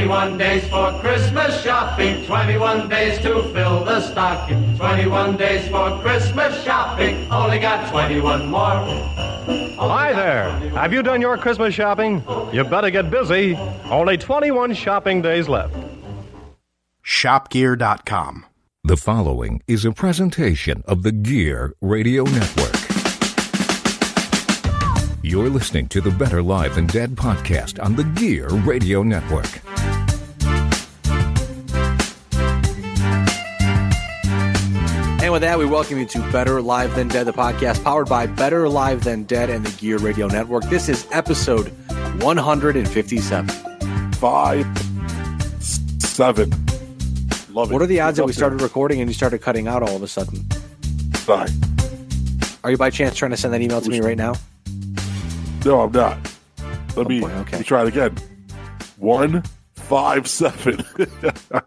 21 days for Christmas shopping, 21 days to fill the stocking, 21 days for Christmas shopping, only got 21 more. Hi there. Have you done your Christmas shopping? You better get busy. Only 21 shopping days left. Shopgear.com. The following is a presentation of the Gear Radio Network. You're listening to the Better Live Than Dead podcast on the Gear Radio Network. And with that, we welcome you to Better Live Than Dead, the podcast powered by Better Live Than Dead and the Gear Radio Network. This is episode 157. 5-7. Love it. What are the odds that we started recording and you started cutting out all of a sudden? Sorry. Are you by chance trying to send that email to me right now? No, I'm not. Let me try it again. 1-5-7.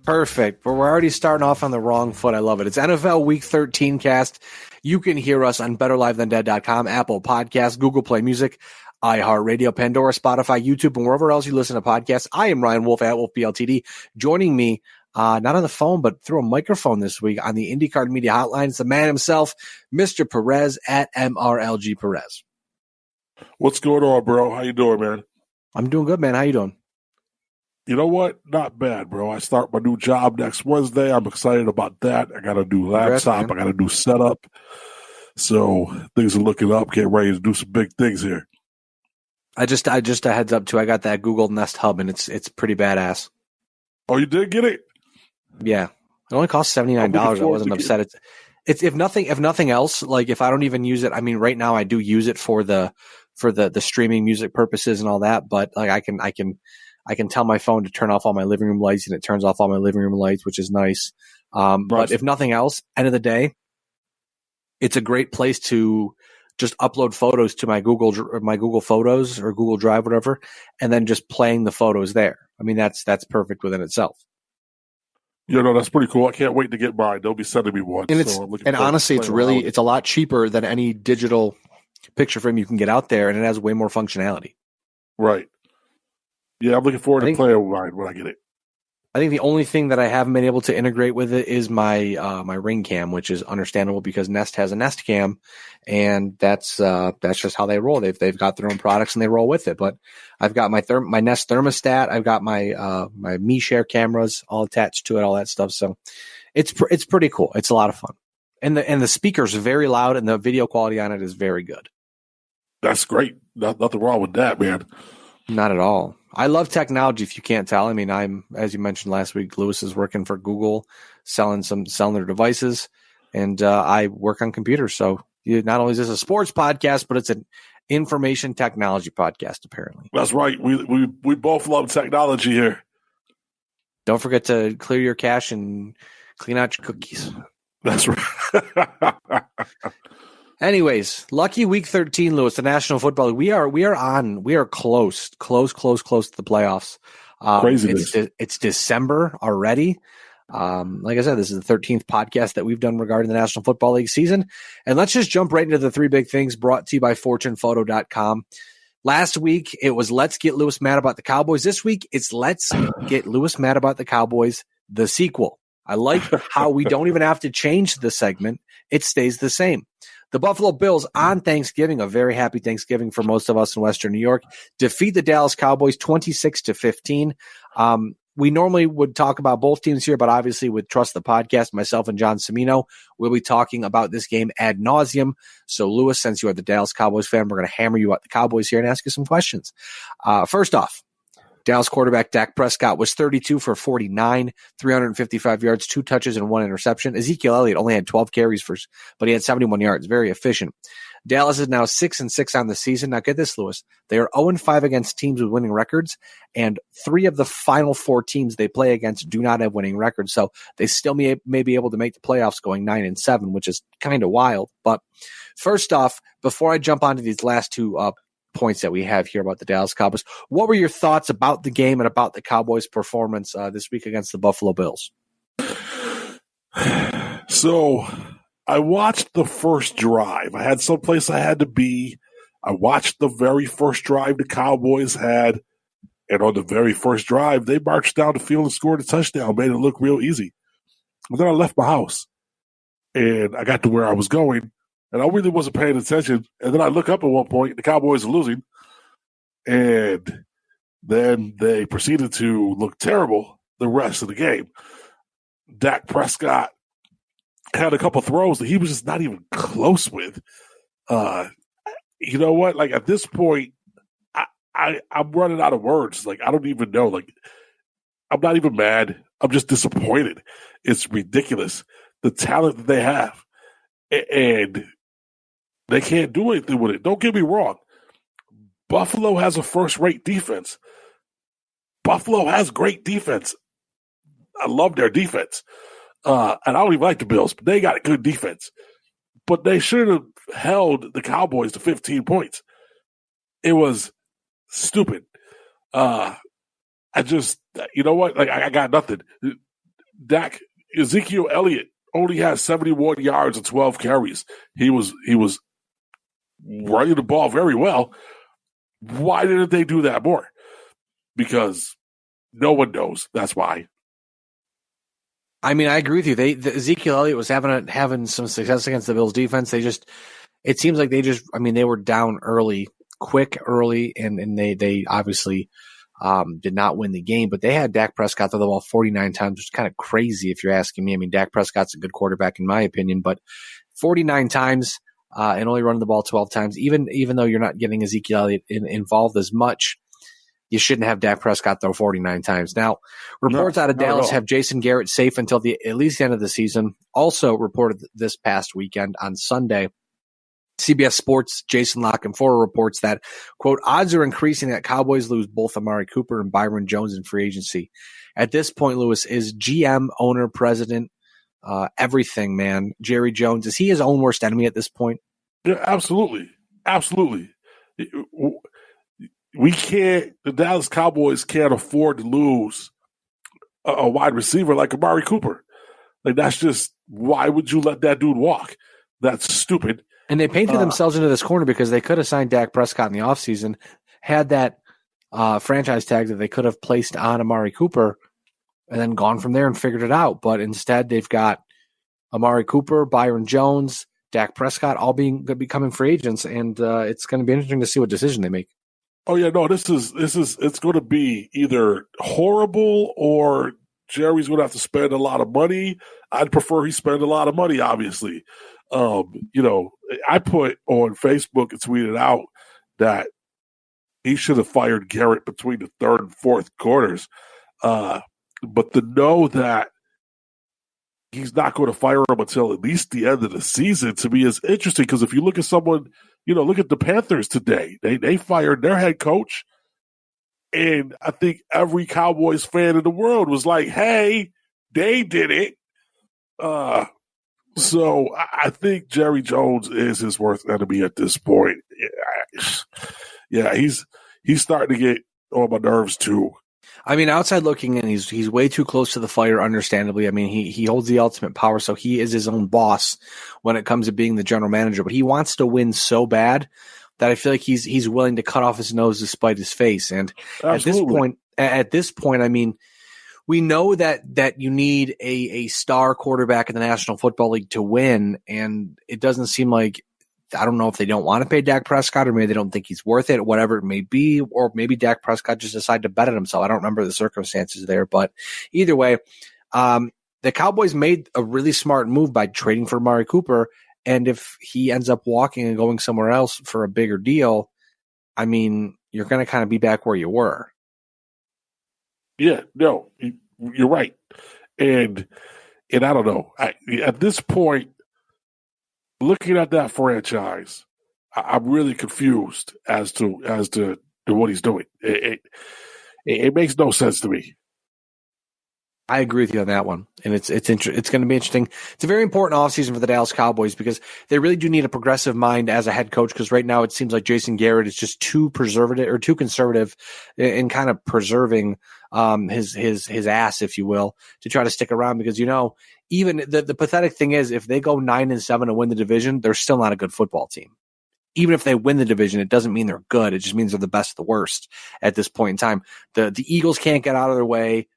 Perfect. But we're already starting off on the wrong foot. I love it. It's NFL Week 13 cast. You can hear us on BetterLiveThanDead.com, Apple Podcasts, Google Play Music, iHeartRadio, Pandora, Spotify, YouTube, and wherever else you listen to podcasts. I am Ryan Wolfe at Wolfe BLTD. Joining me, not on the phone, but through a microphone this week on the IndyCar Media Hotline, it's the man himself, Mr. Perez at MRLG Perez. What's going on, bro? How you doing, man? I'm doing good, man. How you doing? You know what? Not bad, bro. I start my new job next Wednesday. I'm excited about that. I got a new laptop. I got a new setup. So things are looking up. Getting ready to do some big things here. I just a heads up too. I got that Google Nest Hub, and it's pretty badass. Oh, you did get it? Yeah, it only cost $79. I wasn't upset. It's if nothing else, like if I don't even use it. I mean, right now I do use it for the streaming music purposes and all that. But like I can tell my phone to turn off all my living room lights, and it turns off all my living room lights, which is nice. But if nothing else, end of the day, it's a great place to just upload photos to my Google Photos or Google Drive, whatever, and then just playing the photos there. I mean, that's perfect within itself. You know, that's pretty cool. I can't wait to get mine. They'll be sending me one. And honestly, it's a lot cheaper than any digital picture frame you can get out there, and it has way more functionality. Right. Yeah, I'm looking forward to playing with mine when I get it. I think the only thing that I haven't been able to integrate with it is my my Ring Cam, which is understandable because Nest has a Nest Cam, and that's just how they roll. They've got their own products and they roll with it. But I've got my Nest thermostat, I've got my my Mi Share cameras all attached to it, all that stuff. So it's pretty cool. It's a lot of fun, and the speakers are very loud, and the video quality on it is very good. That's great. Nothing wrong with that, man. Not at all. I love technology, if you can't tell. I mean, I'm, as you mentioned last week, Lewis is working for Google, selling their devices, and I work on computers. So not only is this a sports podcast, but it's an information technology podcast, apparently. That's right. We both love technology here. Don't forget to clear your cache and clean out your cookies. That's right. Anyways, lucky week 13, Lewis, the National Football League. We are close to the playoffs. Craziness. It's December already. Like I said, this is the 13th podcast that we've done regarding the National Football League season. And let's just jump right into the three big things brought to you by FortunePhoto.com. Last week, it was Let's Get Lewis Mad About the Cowboys. This week, it's Let's Get Lewis Mad About the Cowboys, the sequel. I like how we don't even have to change the segment. It stays the same. The Buffalo Bills on Thanksgiving, a very happy Thanksgiving for most of us in Western New York, defeat the Dallas Cowboys 26-15. We normally would talk about both teams here, but obviously with Trust the Podcast, myself and John Cimino, we'll be talking about this game ad nauseum. So, Lewis, since you are the Dallas Cowboys fan, we're going to hammer you at the Cowboys here and ask you some questions. First off, Dallas quarterback Dak Prescott was 32 for 49, 355 yards, 2 touches, and 1 interception. Ezekiel Elliott only had 12 carries but he had 71 yards. Very efficient. Dallas is now 6-6 on the season. Now get this, Lewis. They are 0-5 against teams with winning records, and 3 of the final 4 teams they play against do not have winning records. So they still may be able to make the playoffs going 9-7, which is kind of wild. But first off, before I jump onto these last 2 points that we have here about the Dallas Cowboys, what were your thoughts about the game and about the Cowboys' performance this week against the Buffalo Bills? So I watched the first drive. I had someplace I had to be. I watched the very first drive the Cowboys had. And on the very first drive, they marched down the field and scored a touchdown, made it look real easy. And then I left my house, and I got to where I was going, and I really wasn't paying attention. And then I look up at one point, the Cowboys are losing, and then they proceeded to look terrible the rest of the game. Dak Prescott had a couple throws that he was just not even close with. You know what? Like, at this point, I'm running out of words. Like, I don't even know. Like, I'm not even mad. I'm just disappointed. It's ridiculous. The talent that they have. And they can't do anything with it. Don't get me wrong. Buffalo has a first-rate defense. Buffalo has great defense. I love their defense. And I don't even like the Bills, but they got a good defense. But they should have held the Cowboys to 15 points. It was stupid. I just, you know what? Like, I got nothing. Ezekiel Elliott only has 71 yards and 12 carries. He was running the ball very well. Why didn't they do that more? Because no one knows. That's why. I mean, I agree with you. Ezekiel Elliott was having some success against the Bills defense. It seems like they were down early, and they obviously did not win the game, but they had Dak Prescott throw the ball 49 times, which is kind of crazy if you're asking me. I mean, Dak Prescott's a good quarterback in my opinion, but 49 times and only running the ball 12 times, even though you're not getting Ezekiel Elliott involved as much, you shouldn't have Dak Prescott throw 49 times. Now, reports out of Dallas have Jason Garrett safe until at least the end of the season. Also reported this past weekend on Sunday, CBS Sports' Jason La Canfora reports that, quote, odds are increasing that Cowboys lose both Amari Cooper and Byron Jones in free agency. At this point, Lewis, is GM, owner, president, everything, man, Jerry Jones, is he his own worst enemy at this point? Yeah, absolutely. Absolutely. The Dallas Cowboys can't afford to lose a wide receiver like Amari Cooper. Like, that's just, why would you let that dude walk? That's stupid. And they painted themselves into this corner because they could have signed Dak Prescott in the offseason, had that franchise tag that they could have placed on Amari Cooper, and then gone from there and figured it out. But instead, they've got Amari Cooper, Byron Jones, Dak Prescott all becoming free agents, and it's going to be interesting to see what decision they make. Oh yeah, no, it's going to be either horrible or Jerry's going to have to spend a lot of money. I'd prefer he spend a lot of money, obviously. I put on Facebook and tweeted out that he should have fired Garrett between the third and fourth quarters. But to know that he's not going to fire him until at least the end of the season, to me, is interesting, because if you look at someone, look at the Panthers today. They fired their head coach, and I think every Cowboys fan in the world was like, hey, they did it. So I think Jerry Jones is his worst enemy at this point. Yeah, he's starting to get on my nerves too. I mean, outside looking in, he's way too close to the fire, understandably. I mean, he holds the ultimate power, so he is his own boss when it comes to being the general manager. But he wants to win so bad that I feel like he's willing to cut off his nose to spite his face. And Absolutely. at this point, I mean, we know that you need a star quarterback in the National Football League to win, and it doesn't seem like, I don't know if they don't want to pay Dak Prescott, or maybe they don't think he's worth it, whatever it may be, or maybe Dak Prescott just decided to bet on himself. I don't remember the circumstances there, but either way, the Cowboys made a really smart move by trading for Amari Cooper, and if he ends up walking and going somewhere else for a bigger deal, I mean, you're going to kind of be back where you were. Yeah, no, you're right. And I don't know. At this point, looking at that franchise, I'm really confused as to what he's doing. It makes no sense to me. I agree with you on that one, and it's going to be interesting. It's a very important offseason for the Dallas Cowboys because they really do need a progressive mind as a head coach, because right now it seems like Jason Garrett is just too conservative in kind of preserving his ass, if you will, to try to stick around, because even the pathetic thing is, if they go 9-7 and win the division, they're still not a good football team. even if they win the division, it doesn't mean they're good. It just means they're the best of the worst at this point in time. The Eagles can't get out of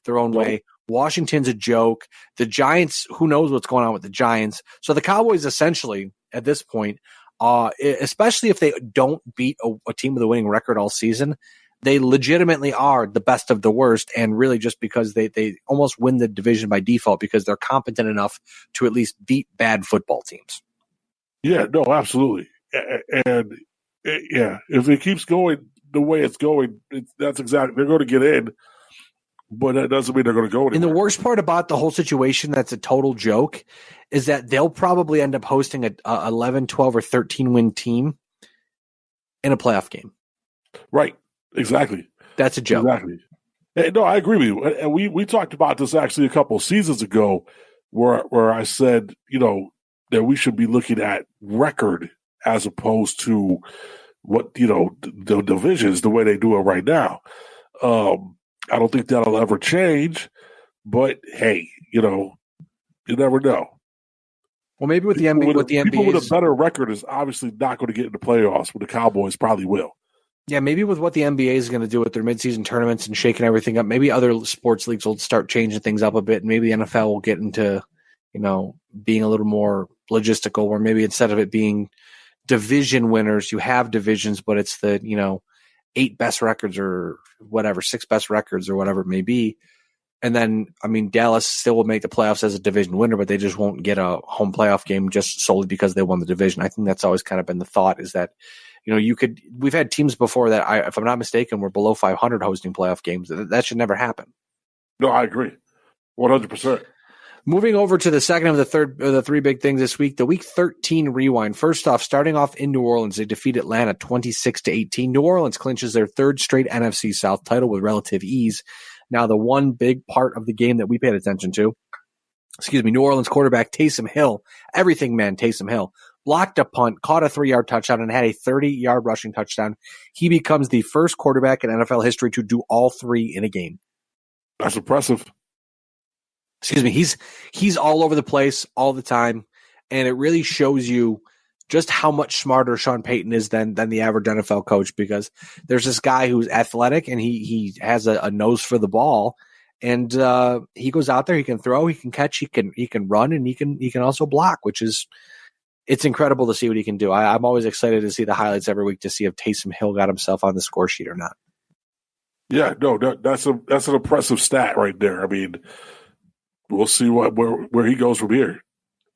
their own way. Washington's a joke. The Giants, who knows what's going on with the Giants. So the Cowboys essentially at this point, especially if they don't beat a team with a winning record all season, they legitimately are the best of the worst, and really just because they almost win the division by default because they're competent enough to at least beat bad football teams. Yeah, no, absolutely. And if it keeps going the way it's going, that's exactly, they're going to get in, but that doesn't mean they're going to go anywhere. And the worst part about the whole situation that's a total joke is that they'll probably end up hosting a 11, 12, or 13-win team in a playoff game. Right. Exactly. That's a joke. Exactly. And no, I agree with you. And we talked about this actually a couple of seasons ago where I said, that we should be looking at record as opposed to what, the divisions, the way they do it right now. I don't think that'll ever change, but hey, you never know. Well, maybe with the NBA, people with a better record is obviously not going to get into playoffs, but the Cowboys probably will. Yeah, maybe with what the NBA is going to do with their midseason tournaments and shaking everything up, maybe other sports leagues will start changing things up a bit. And maybe the NFL will get into, being a little more logistical, where maybe instead of it being division winners, you have divisions, but it's the, 8 best records or whatever, 6 best records or whatever it may be. And then, Dallas still will make the playoffs as a division winner, but they just won't get a home playoff game just solely because they won the division. I think that's always kind of been the thought, is that, we've had teams before that, if I'm not mistaken, were below 500 hosting playoff games. That should never happen. No, I agree. 100%. Moving over to the second of the three big things this week, the Week 13 rewind. First off, starting off in New Orleans, they defeat Atlanta 26-18. New Orleans clinches their third straight NFC South title with relative ease. Now, the one big part of the game that we paid attention to, New Orleans quarterback Taysom Hill, everything man Taysom Hill, blocked a punt, caught a 3-yard touchdown, and had a 30-yard rushing touchdown. He becomes the first quarterback in NFL history to do all 3 in a game. That's impressive. He's all over the place all the time, and it really shows you just how much smarter Sean Payton is than the average NFL coach, because there's this guy who's athletic and he has a nose for the ball, and he goes out there, he can throw, he can catch, he can run, and he can also block, which is, it's incredible to see what he can do. I'm always excited to see the highlights every week to see if Taysom Hill got himself on the score sheet or not. Yeah, no, that's an impressive stat right there. We'll see where he goes from here.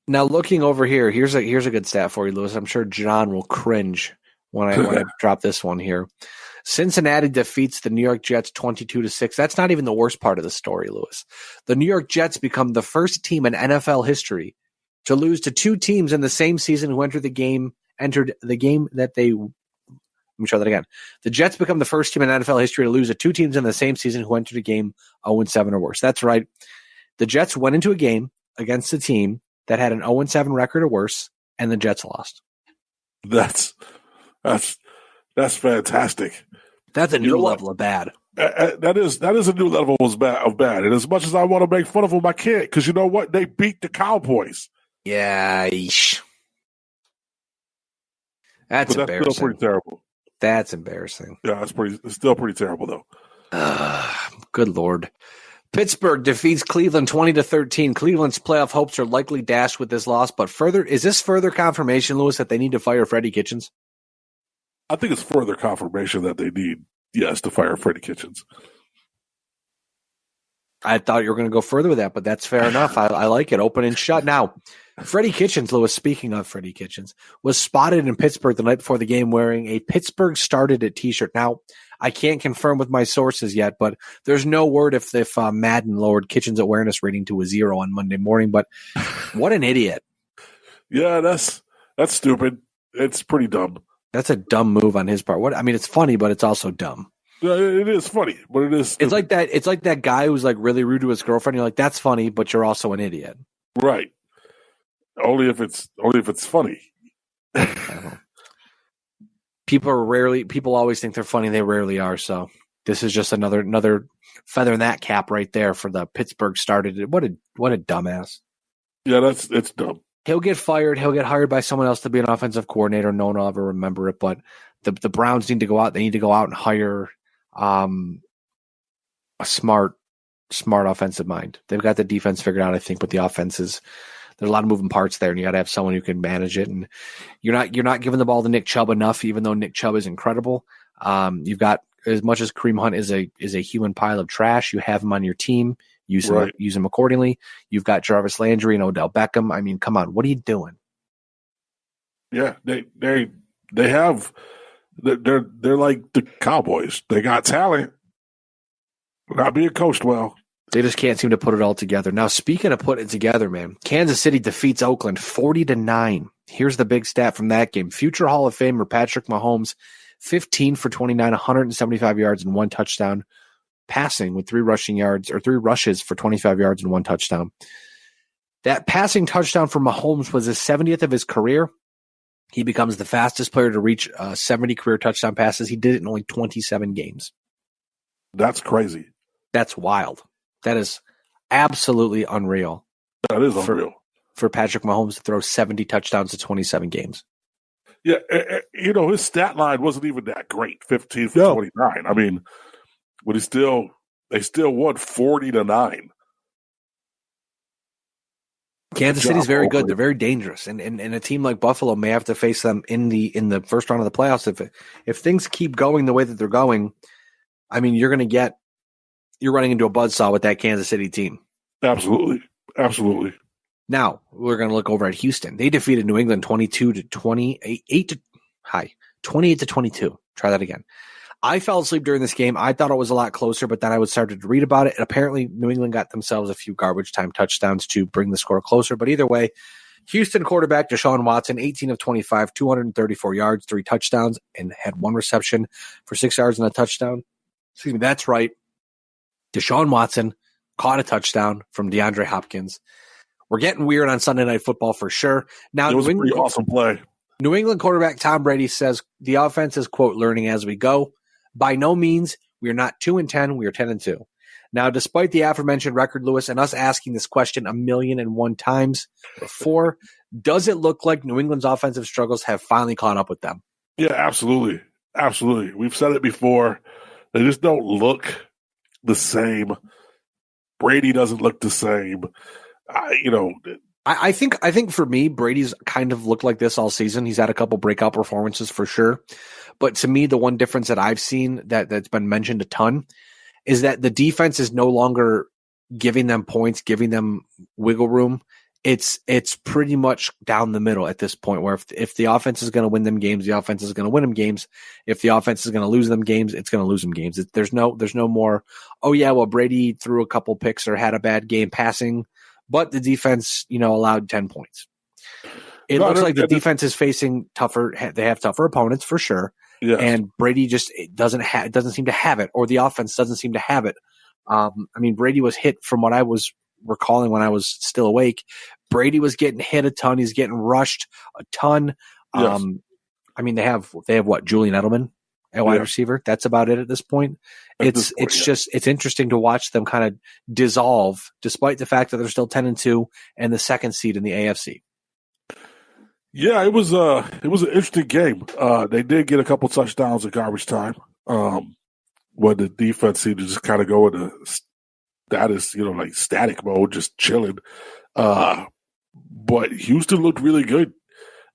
Now, looking over here, here's a good stat for you, Lewis. I'm sure John will cringe when I drop this one here. Cincinnati defeats the New York Jets 22-6. That's not even the worst part of the story, Lewis. The New York Jets become the first team in NFL history to lose to 2 teams in the same season who entered the game that they. Let me try that again. The Jets become the first team in NFL history to lose to 2 teams in the same season who entered a game 0-7 or worse. That's right. The Jets went into a game against a team that had an 0-7 record or worse, and the Jets lost. That's fantastic. That's a new level of bad. That is a new level of bad. And as much as I want to make fun of them, I can't, because you know what? They beat the Cowboys. Yeah, that's embarrassing. Still pretty terrible. That's embarrassing. Yeah, it's still pretty terrible though. Good Lord. Pittsburgh defeats Cleveland 20-13. Cleveland's playoff hopes are likely dashed with this loss, but is this further confirmation, Lewis, that they need to fire Freddie Kitchens? I think it's further confirmation that they need, yes, to fire Freddie Kitchens. I thought you were going to go further with that, but that's fair enough. I like it. Open and shut. Now, Freddie Kitchens, Lewis, speaking of Freddie Kitchens, was spotted in Pittsburgh the night before the game wearing a Pittsburgh Started It t-shirt. Now, I can't confirm with my sources yet, but there's no word if Madden lowered Kitchens' awareness rating to a 0 on Monday morning, but what an idiot. Yeah, that's stupid. It's pretty dumb. That's a dumb move on his part. It's funny, but it's also dumb. Yeah, it is funny, but it is stupid. It's like that guy who's like really rude to his girlfriend. You're like, that's funny, but you're also an idiot. Right. Only if it's funny. People always think they're funny. They rarely are. So this is just another feather in that cap right there for the Pittsburgh Started It. What a dumbass. Yeah, it's dumb. He'll get fired. He'll get hired by someone else to be an offensive coordinator. No one will ever remember it. But the Browns need to go out. They need to go out and hire a smart offensive mind. They've got the defense figured out, I think, but the offense is there's a lot of moving parts there, and you got to have someone who can manage it. And you're not giving the ball to Nick Chubb enough, even though Nick Chubb is incredible. You've got, as much as Kareem Hunt is a human pile of trash, you have him on your team. Use him accordingly. You've got Jarvis Landry and Odell Beckham. I mean, come on, what are you doing? Yeah, they're like the Cowboys. They got talent, not being coached well. They just can't seem to put it all together. Now, speaking of putting it together, man, Kansas City defeats Oakland 40-9. Here's the big stat from that game. Future Hall of Famer Patrick Mahomes, 15 for 29, 175 yards and 1 touchdown. Passing with 3 rushes for 25 yards and 1 touchdown. That passing touchdown for Mahomes was his 70th of his career. He becomes the fastest player to reach 70 career touchdown passes. He did it in only 27 games. That's crazy. That's wild. That is absolutely unreal. That is unreal. For Patrick Mahomes to throw 70 touchdowns to 27 games. Yeah, his stat line wasn't even that great, 15 for 29. I mean, but they still won 40-9. Kansas City's very good. They're very dangerous, and a team like Buffalo may have to face them in the first round of the playoffs. If things keep going the way that they're going, I mean, you're running into a buzzsaw with that Kansas City team. Absolutely. Now we're going to look over at Houston. They defeated New England 28-22. Try that again. I fell asleep during this game. I thought it was a lot closer, but then I started to read about it. And apparently, New England got themselves a few garbage time touchdowns to bring the score closer. But either way, Houston quarterback Deshaun Watson, 18 of 25, 234 yards, 3 touchdowns, and had 1 reception for 6 yards and a touchdown. Excuse me, that's right. Deshaun Watson caught a touchdown from DeAndre Hopkins. We're getting weird on Sunday Night Football for sure. Now, it was a pretty awesome play. New England quarterback Tom Brady says the offense is, quote, learning as we go. By no means, we are not 2-10. We are 10-2. Now, despite the aforementioned record, Lewis, and us asking this question 1,000,001 times before, does it look like New England's offensive struggles have finally caught up with them? Yeah, absolutely. Absolutely. We've said it before. They just don't look the same. Brady doesn't look the same. I think for me, Brady's kind of looked like this all season. He's had a couple breakout performances for sure. But to me, the one difference that I've seen that's been mentioned a ton is that the defense is no longer giving them points, giving them wiggle room. It's pretty much down the middle at this point, where if the offense is going to win them games, the offense is going to win them games. If the offense is going to lose them games, it's going to lose them games. There's no more, oh yeah, well, Brady threw a couple picks or had a bad game passing, but the defense, allowed 10 points. It looks like the defense is facing tougher. They have tougher opponents for sure. Yes. And Brady just doesn't seem to have it, or the offense doesn't seem to have it. Brady was hit, from what I was recalling when I was still awake. Brady was getting hit a ton. He's getting rushed a ton. Yes. They have what, Julian Edelman at wide receiver. That's about it at this point. It's interesting to watch them kind of dissolve, despite the fact that they're still 10-2 and the second seed in the AFC. Yeah, it was an interesting game. They did get a couple touchdowns at garbage time. When the defense seemed to just kind of go into status, like static mode, just chilling. But Houston looked really good.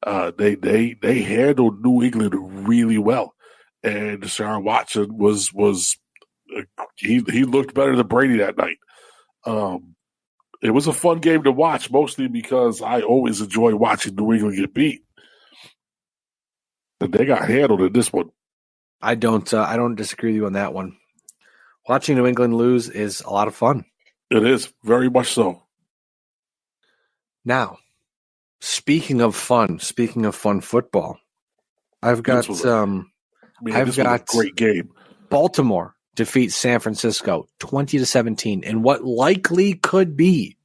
They handled New England really well, and Deshaun Watson was he looked better than Brady that night. It was a fun game to watch, mostly because I always enjoy watching New England get beat. And they got handled in this one. I don't disagree with you on that one. Watching New England lose is a lot of fun. It is, very much so. Now, speaking of fun football, I've got a great game. Baltimore defeats San Francisco 20-17 in what likely could be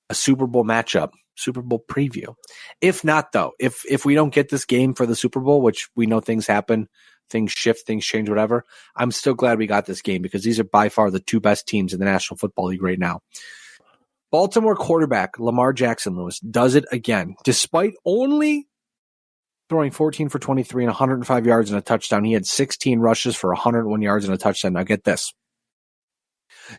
a Super Bowl matchup, Super Bowl preview. If not, though, if we don't get this game for the Super Bowl, which we know things happen, things shift, things change, whatever, I'm still glad we got this game because these are by far the 2 best teams in the National Football League right now. Baltimore quarterback Lamar Jackson, Lewis, does it again. Despite only throwing 14 for 23 and 105 yards and a touchdown, he had 16 rushes for 101 yards and a touchdown. Now get this.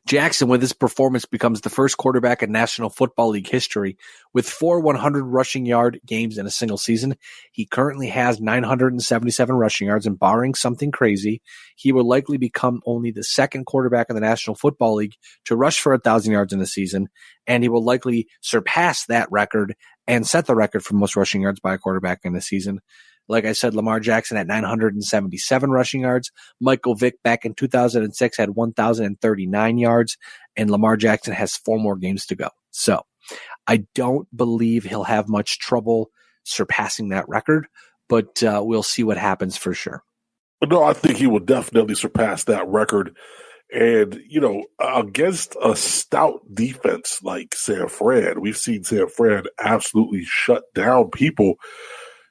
Jackson, with his performance, becomes the first quarterback in National Football League history with 4 100 rushing yard games in a single season. He currently has 977 rushing yards, and barring something crazy, he will likely become only the second quarterback in the National Football League to rush for 1,000 yards in a season, and he will likely surpass that record and set the record for most rushing yards by a quarterback in a season. Like I said, Lamar Jackson at 977 rushing yards. Michael Vick back in 2006 had 1,039 yards, and Lamar Jackson has 4 more games to go. So I don't believe he'll have much trouble surpassing that record, but we'll see what happens for sure. No, I think he will definitely surpass that record. And, against a stout defense like San Fran, we've seen San Fran absolutely shut down people.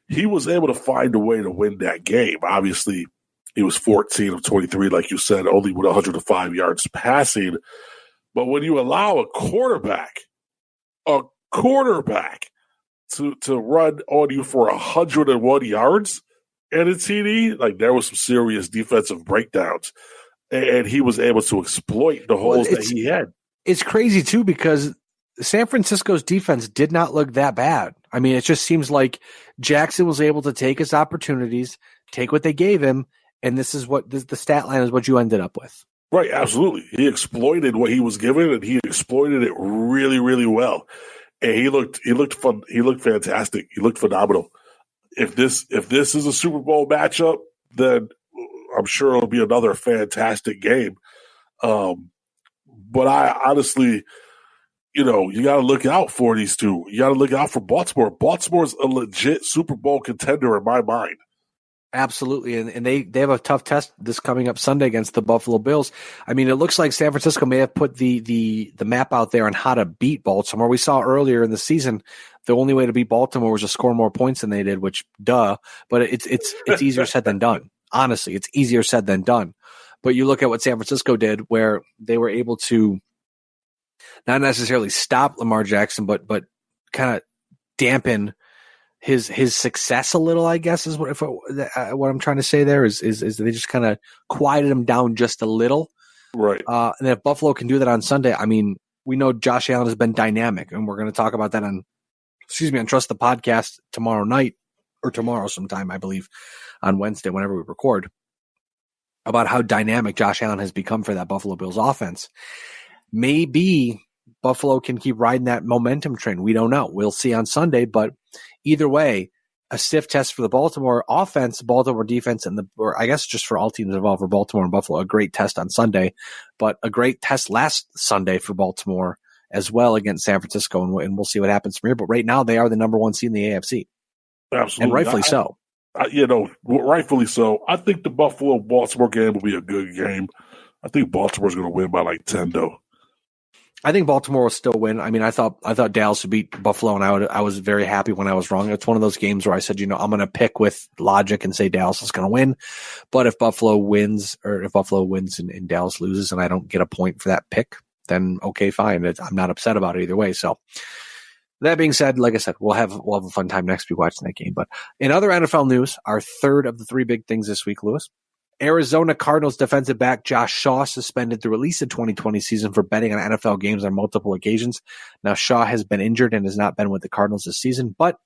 He was able to find a way to win that game. Obviously, he was 14 of 23, like you said, only with 105 yards passing. But when you allow a quarterback to run on you for 101 yards and a TD, like there was some serious defensive breakdowns. And he was able to exploit the holes that he had. It's crazy, too, because San Francisco's defense did not look that bad. I mean, it just seems like Jackson was able to take his opportunities, take what they gave him, and this is what the stat line is what you ended up with. Right, absolutely. He exploited what he was given, and he exploited it really, really well. And he looked fun. He looked fantastic. He looked phenomenal. If this is a Super Bowl matchup, then I'm sure it'll be another fantastic game. But I honestly, you got to look out for these two. You got to look out for Baltimore. Baltimore's a legit Super Bowl contender in my mind. Absolutely. And they have a tough test this coming up Sunday against the Buffalo Bills. I mean, it looks like San Francisco may have put the map out there on how to beat Baltimore. We saw earlier in the season, the only way to beat Baltimore was to score more points than they did, which duh, but it's easier said than done. Honestly, it's easier said than done. But you look at what San Francisco did, where they were able to not necessarily stop Lamar Jackson, but kind of dampen his success a little, I guess, is what I'm trying to say there is they just kind of quieted him down just a little. Right. And if Buffalo can do that on Sunday, I mean, we know Josh Allen has been dynamic, and we're going to talk about that on Trust the Podcast tomorrow night, or tomorrow sometime, I believe, on Wednesday, whenever we record, about how dynamic Josh Allen has become for that Buffalo Bills offense. Maybe Buffalo can keep riding that momentum train. We don't know. We'll see on Sunday, but either way, a stiff test for the Baltimore offense, Baltimore defense, or I guess just for all teams involved, for Baltimore and Buffalo, a great test on Sunday, but a great test last Sunday for Baltimore as well against San Francisco, and we'll see what happens from here. But right now, they are the number 1 seed in the AFC. Absolutely. And rightfully so. Rightfully so. I think the Buffalo-Baltimore game will be a good game. I think Baltimore's going to win by like 10, though. I think Baltimore will still win. I mean, I thought Dallas would beat Buffalo, and I was very happy when I was wrong. It's one of those games where I said, I'm going to pick with logic and say Dallas is going to win. But if Buffalo wins, and Dallas loses, and I don't get a point for that pick, then okay, fine. I'm not upset about it either way. So that being said, like I said, we'll have a fun time next week watching that game. But in other NFL news, our third of the 3 big things this week, Lewis. Arizona Cardinals defensive back Josh Shaw suspended through at least the 2020 season for betting on NFL games on multiple occasions. Now, Shaw has been injured and has not been with the Cardinals this season, but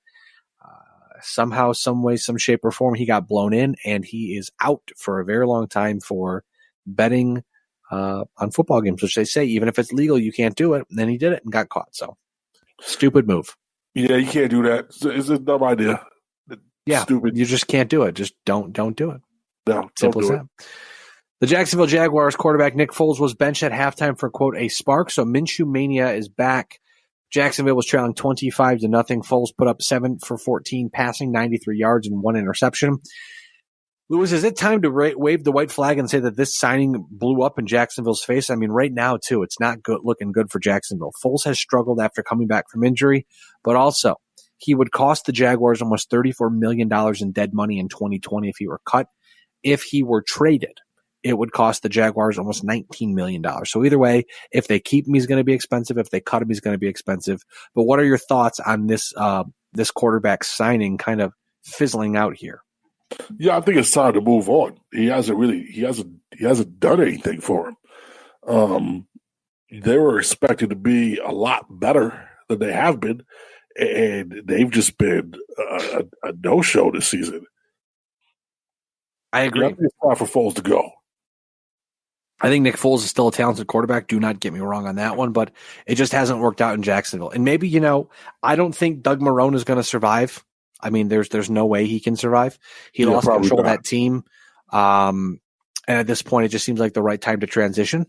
somehow, some way, some shape or form, he got blown in, and he is out for a very long time for betting on football games, which they say, even if it's legal, you can't do it. And then he did it and got caught. So, stupid move. Yeah, you can't do that. It's a dumb idea. Yeah, stupid. You just can't do it. Just don't do it. No, simple as that. The Jacksonville Jaguars quarterback Nick Foles was benched at halftime for, quote, a spark. So Minshew Mania is back. Jacksonville was trailing 25-0. Foles put up 7 for 14 passing, 93 yards, and 1 interception. Lewis, is it time to wave the white flag and say that this signing blew up in Jacksonville's face? I mean, right now, too, it's not looking good for Jacksonville. Foles has struggled after coming back from injury, but also he would cost the Jaguars almost $34 million in dead money in 2020 if he were cut. If he were traded, it would cost the Jaguars almost $19 million. So either way, if they keep him, he's going to be expensive. If they cut him, he's going to be expensive. But what are your thoughts on this this quarterback signing kind of fizzling out here? Yeah, I think it's time to move on. He hasn't done anything for him. They were expected to be a lot better than they have been, and they've just been a no-show this season. I agree. I think it's time for Foles to go. I think Nick Foles is still a talented quarterback. Do not get me wrong on that one, but it just hasn't worked out in Jacksonville. And maybe, I don't think Doug Marrone is going to survive. I mean, there's no way he can survive. He lost control of that team. And at this point, it just seems like the right time to transition.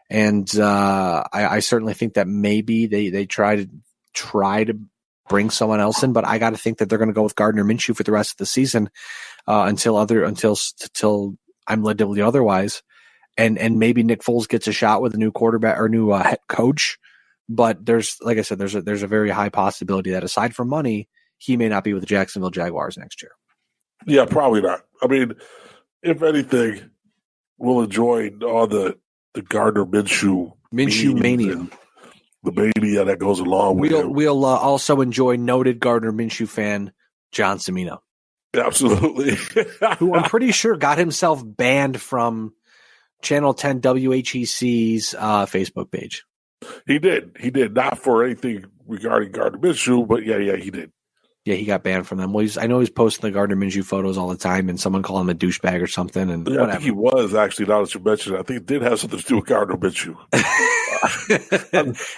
And I certainly think that maybe they try to bring someone else in, but I got to think that they're going to go with Gardner Minshew for the rest of the season until I'm led to believe otherwise. And maybe Nick Foles gets a shot with a new quarterback or new head coach. But there's a very high possibility that aside from money, he may not be with the Jacksonville Jaguars next year. Yeah, probably not. I mean, if anything, we'll enjoy all the Gardner Minshew mania. The mania that goes along with it. We'll also enjoy noted Gardner Minshew fan John Cimino. Absolutely. Who I'm pretty sure got himself banned from Channel 10 WHEC's Facebook page. He did. Not for anything regarding Gardner Minshew, but yeah, he did. Yeah, he got banned from them. Well, I know he's posting the Gardner Minshew photos all the time, and someone called him a douchebag or something. And yeah, I think he was actually. Now that you mentioned it, I think it did have something to do with Gardner Minshew.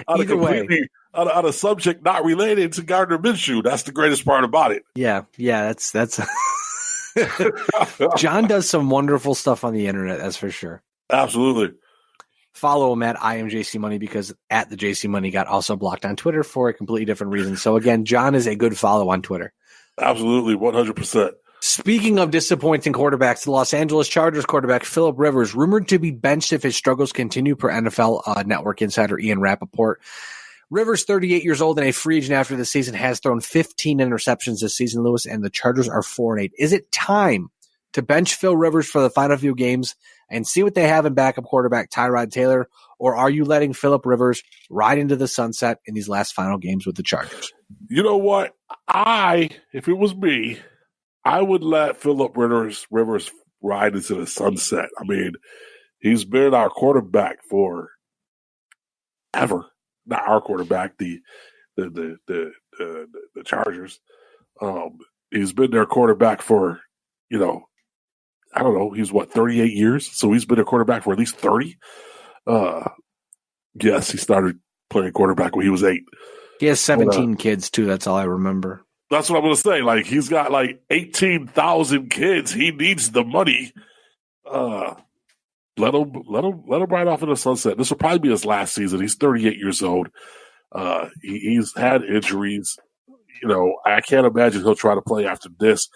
Either way, on a subject not related to Gardner Minshew, that's the greatest part about it. Yeah, that's. John does some wonderful stuff on the internet, that's for sure. Absolutely. Follow him at IamJCMoney because at the JC Money got also blocked on Twitter for a completely different reason. So again, John is a good follow on Twitter. Absolutely, 100%. Speaking of disappointing quarterbacks, the Los Angeles Chargers quarterback Phillip Rivers rumored to be benched if his struggles continue per NFL Network insider Ian Rappaport. Rivers, 38 years old and a free agent after the season, has thrown 15 interceptions this season, Lewis, and the Chargers are 4-8. Is it time to bench Phil Rivers for the final few games and see what they have in backup quarterback Tyrod Taylor, or are you letting Phillip Rivers ride into the sunset in these last final games with the Chargers? You know what? If it was me, I would let Phillip Rivers ride into the sunset. I mean, he's been our quarterback for ever. Not our quarterback, the Chargers. He's been their quarterback for, I don't know, he's 38 years? So he's been a quarterback for at least 30. Yes, he started playing quarterback when he was 8. He has 17 kids too, that's all I remember. That's what I'm going to say. Like, he's got 18,000 kids. He needs the money. Let him ride off in the sunset. This will probably be his last season. He's 38 years old. He's had injuries. I can't imagine he'll try to play after this.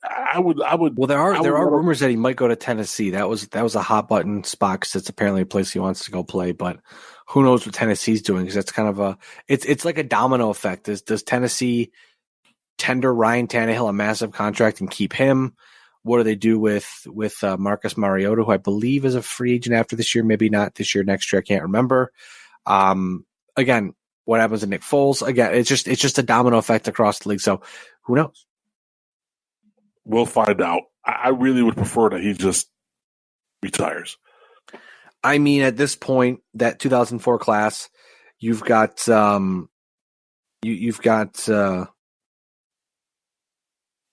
I would. Well, there are rumors that he might go to Tennessee. That was a hot button spot because it's apparently a place he wants to go play. But who knows what Tennessee's doing? Because that's kind of it's like a domino effect. Does Tennessee tender Ryan Tannehill a massive contract and keep him? What do they do with Marcus Mariota, who I believe is a free agent after this year? Maybe not this year, next year. I can't remember. Again, what happens to Nick Foles? Again, it's just a domino effect across the league. So who knows? We'll find out. I really would prefer that he just retires. I mean, at this point, that 2004 class, you've got sorry,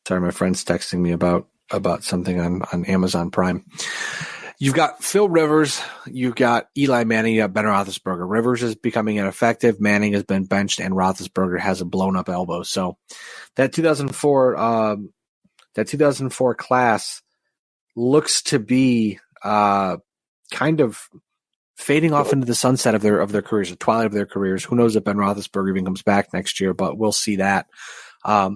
my friend's texting me about something on Amazon Prime. You've got Phil Rivers, you've got Eli Manning, you got Ben Roethlisberger. Rivers is becoming ineffective. Manning has been benched, and Roethlisberger has a blown up elbow. So that 2004 class looks to be kind of fading off into the sunset of their careers, the twilight of their careers. Who knows if Ben Roethlisberger even comes back next year, but we'll see that.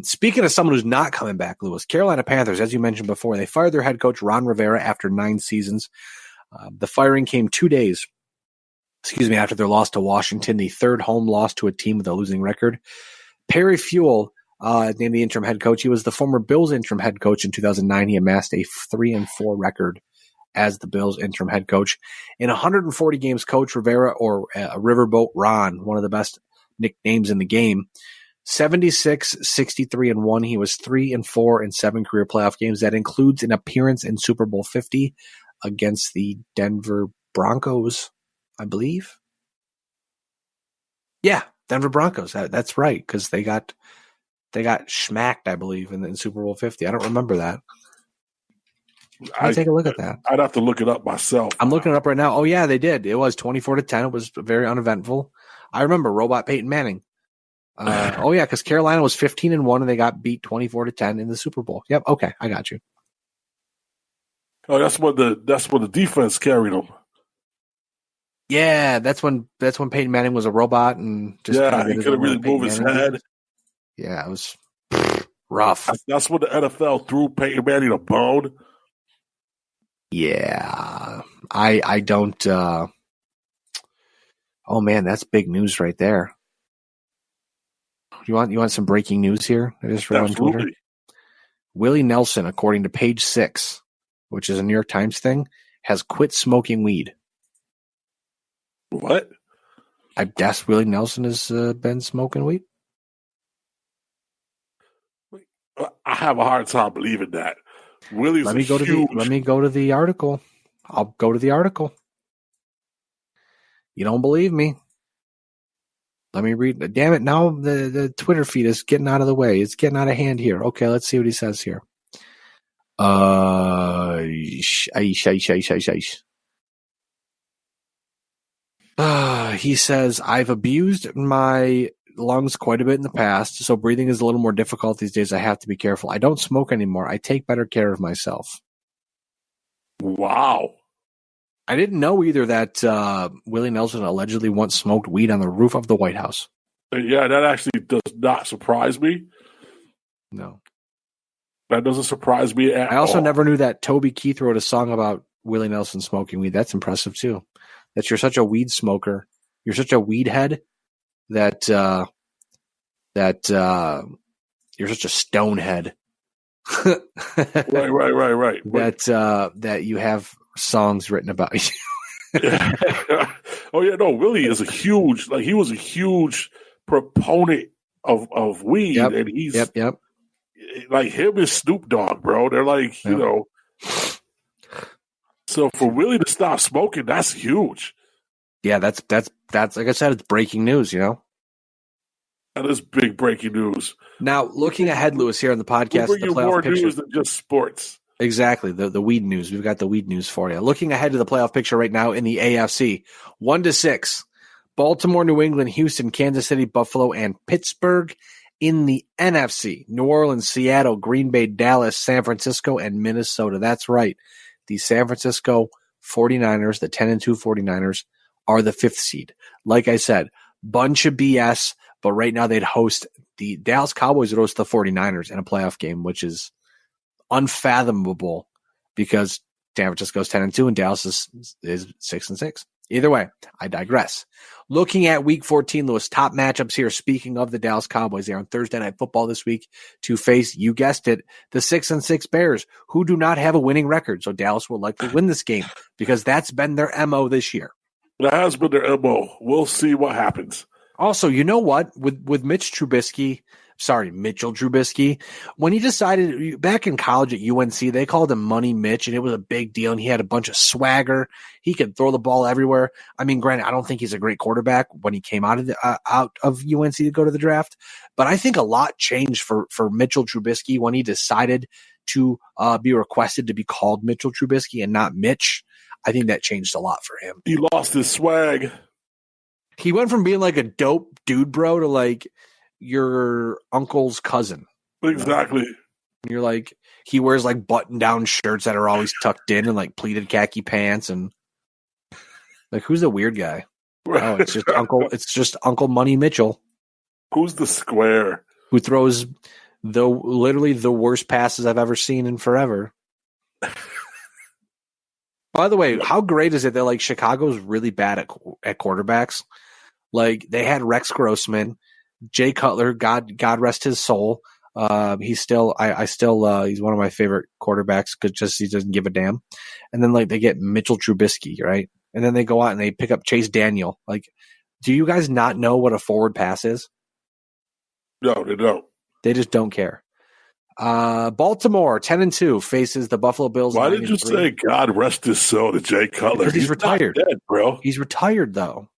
Speaking of someone who's not coming back, Lewis, Carolina Panthers, as you mentioned before, they fired their head coach Ron Rivera after 9 seasons. The firing came 2 days, after their loss to Washington, the third home loss to a team with a losing record. Perry Fewell named the interim head coach. He was the former Bills interim head coach in 2009. He amassed a 3-4 record as the Bills' interim head coach. In 140 games, Coach Rivera, or Riverboat Ron, one of the best nicknames in the game, 76, 63-1. He was 3-4 in 7 career playoff games. That includes an appearance in Super Bowl 50 against the Denver Broncos, I believe. Yeah, Denver Broncos. That's right, because they got schmacked, I believe, in Super Bowl 50. I don't remember that. Let me take a look at that. I'd have to look it up myself. I'm looking it up right now. Oh, yeah, they did. It was 24-10. It was very uneventful. I remember Robot Peyton Manning. Oh, yeah, because Carolina was 15-1, and they got beat 24-10 in the Super Bowl. Yep, okay, I got you. Oh, that's when the defense carried them. Yeah, that's when Peyton Manning was a robot and just he couldn't really move his head. Yeah, it was rough. That's when the NFL threw Peyton Manning a bone. Yeah, I don't. Oh man, that's big news right there. You want some breaking news here? I just read on Twitter. Willie Nelson, according to Page 6, which is a New York Times thing, has quit smoking weed. What? I guess Willie Nelson has been smoking weed. I have a hard time believing that. Willie's let me go to the article. I'll go to the article. You don't believe me? Let me read. Damn it! Now the Twitter feed is getting out of the way. It's getting out of hand here. Okay, let's see what he says here. He says, I've abused my lungs quite a bit in the past, so breathing is a little more difficult these days. I have to be careful. I don't smoke anymore. I take better care of myself. Wow. I didn't know either that Willie Nelson allegedly once smoked weed on the roof of the White House. Yeah, that actually does not surprise me. No. That doesn't surprise me at all. I also never knew that Toby Keith wrote a song about Willie Nelson smoking weed. That's impressive, too. That you're such a weed smoker. You're such a weed head that you're such a stone head. Right. That you have songs written about you. Oh yeah, no, Willie is he was a huge proponent of weed, and he's like him and Snoop Dogg, bro. They're like, you know. So for Willie to stop smoking, that's huge. Yeah, that's like I said, it's breaking news, you know. That is big breaking news. Now, looking ahead, Lewis, here on the podcast, we'll bring you more news than just sports. Exactly, the weed news. We've got the weed news for you. Looking ahead to the playoff picture right now in the AFC, 1-6, Baltimore, New England, Houston, Kansas City, Buffalo, and Pittsburgh. In the NFC, New Orleans, Seattle, Green Bay, Dallas, San Francisco, and Minnesota. That's right. The San Francisco 49ers, the 10-2 49ers, are the 5th seed. Like I said, bunch of BS, but right now they'd host the Dallas Cowboys would host the 49ers in a playoff game, which is unfathomable because San Francisco's 10-2 and Dallas is 6-6. Either way, I digress. Looking at Week 14, Lewis, top matchups here. Speaking of the Dallas Cowboys, they're on Thursday Night Football this week to face, you guessed it, the 6-6 Bears, who do not have a winning record. So Dallas will likely win this game because that's been their MO this year. That has been their MO. We'll see what happens. Also, you know what? With Mitchell Trubisky, when he decided back in college at UNC, they called him Money Mitch, and it was a big deal, and he had a bunch of swagger. He could throw the ball everywhere. I mean, granted, I don't think he's a great quarterback when he came out of UNC to go to the draft, but I think a lot changed for Mitchell Trubisky when he decided to be requested to be called Mitchell Trubisky and not Mitch. I think that changed a lot for him. He lost his swag. He went from being like a dope dude, bro, to like your uncle's cousin. Exactly. You know? You're like, he wears like button-down shirts that are always tucked in and like pleated khaki pants and like, who's the weird guy? Oh, it's just Uncle Money Mitchell. Who's the square? Who throws literally the worst passes I've ever seen in forever. By the way, how great is it that like Chicago's really bad at quarterbacks? Like they had Rex Grossman, Jay Cutler, God rest his soul, He's still, he's one of my favorite quarterbacks because just he doesn't give a damn. And then like they get Mitchell Trubisky, right? And then they go out and they pick up Chase Daniel. Like, do you guys not know what a forward pass is? No, they don't. They just don't care. Baltimore 10-2 faces the Buffalo Bills. Why did you say God rest his soul to Jay Cutler? Because he's retired, dead, bro. He's retired though.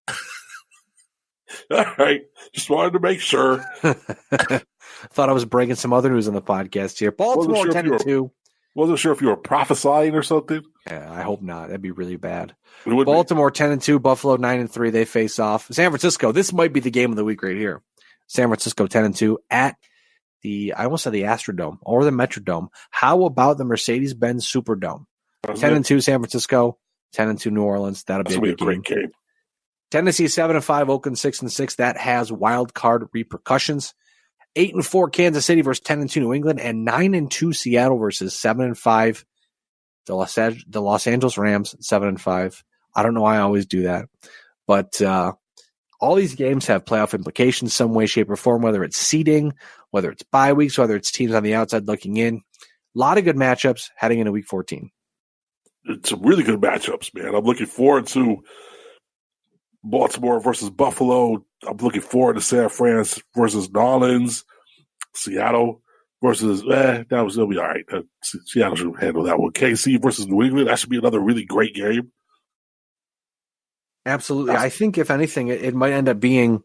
All right, just wanted to make sure. Thought I was breaking some other news on the podcast here. Baltimore 10-2. Wasn't sure if you were prophesying or something. Yeah, I hope not. That'd be really bad. Baltimore 10-2, Buffalo 9-3. They face off. San Francisco. This might be the game of the week right here. San Francisco 10-2 at the, I almost said the Astrodome or the Metrodome. How about the Mercedes-Benz Superdome? 10-2 San Francisco, 10-2 New Orleans. That'll be a great game. Tennessee 7-5, Oakland 6-6. That has wild card repercussions. 8-4 Kansas City versus 10-2 New England, and 9-2 Seattle versus 7-5 the Los Angeles Rams 7-5. I don't know why I always do that, but all these games have playoff implications some way, shape, or form, whether it's seeding, whether it's bye weeks, whether it's teams on the outside looking in. A lot of good matchups heading into Week 14. It's some really good matchups, man. I'm looking forward to Baltimore versus Buffalo. I'm looking forward to San Fran versus New Orleans. Seattle versus, that'll be all right. Seattle should handle that one. KC versus New England. That should be another really great game. Absolutely. I think, if anything, it might end up being,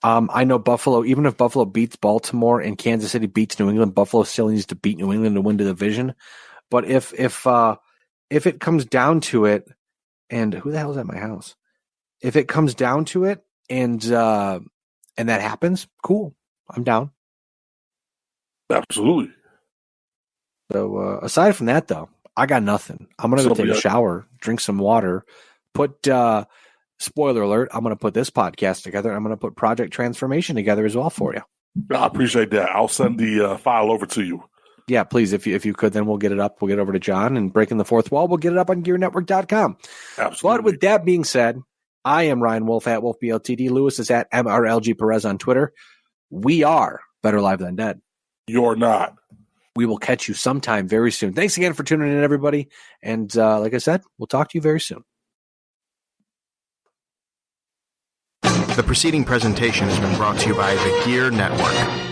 I know Buffalo, even if Buffalo beats Baltimore and Kansas City beats New England, Buffalo still needs to beat New England to win the division. But if it comes down to it, and who the hell is at my house? If it comes down to it and that happens, cool. I'm down. Absolutely. So aside from that, though, I got nothing. I'm going to go take a shower, drink some water, put, spoiler alert, I'm going to put this podcast together. I'm going to put Project Transformation together as well for you. I appreciate that. I'll send the file over to you. Yeah, please, if you could, then we'll get it up. We'll get over to John, and breaking the fourth wall, we'll get it up on GearNetwork.com. Absolutely. But with that being said, I am Ryan Wolfe at Wolfe BLTD. Lewis is at MRLG Perez on Twitter. We are Better Live Than Dead. You're not. We will catch you sometime very soon. Thanks again for tuning in, everybody. And like I said, we'll talk to you very soon. The preceding presentation has been brought to you by the Gear Network.